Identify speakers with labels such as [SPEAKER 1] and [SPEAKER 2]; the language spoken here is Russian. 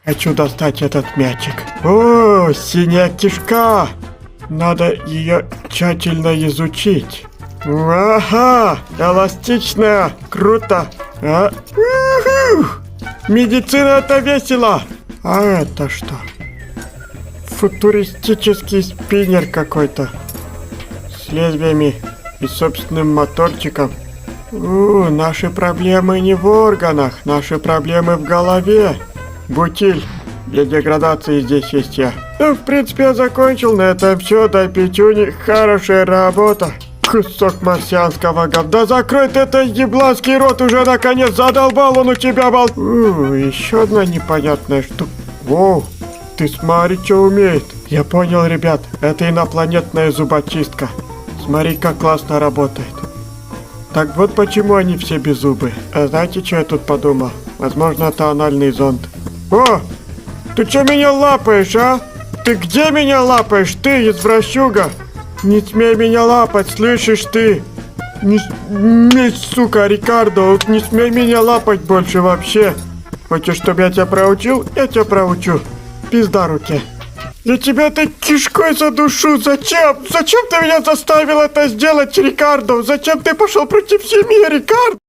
[SPEAKER 1] Хочу достать этот мячик. О, синяя кишка! Надо ее тщательно изучить. Ага, эластичная, круто. Уху! Медицина это весело. А это что? Футуристический спиннер какой-то. С лезвиями и собственным моторчиком. Наши проблемы не в органах, наши проблемы в голове. Бутиль, для деградации здесь есть я. Ну, в принципе, я закончил на этом все. Дай пятюни, хорошая работа. Кусок марсианского говна. Да закрой ты этот ебланский рот уже, наконец, задолбал он у тебя, еще одна непонятная штука. Воу, ты смотри, что умеет. Я понял, ребят, это инопланетная зубочистка. Смотри, как классно работает. Так вот почему они все беззубы. А знаете, что я тут подумал? Возможно, это анальный зонд. О, ты что меня лапаешь, а? Ты где меня лапаешь, ты, извращуга? Не смей меня лапать, слышишь ты? Не, сука, Рикардо, не смей меня лапать больше вообще. Хочешь, чтобы я тебя проучил? Я тебя проучу. Пизда руке. Я тебя-то кишкой задушу. Зачем? Зачем ты меня заставил это сделать, Рикардо? Зачем ты пошел против семьи, Рикардо?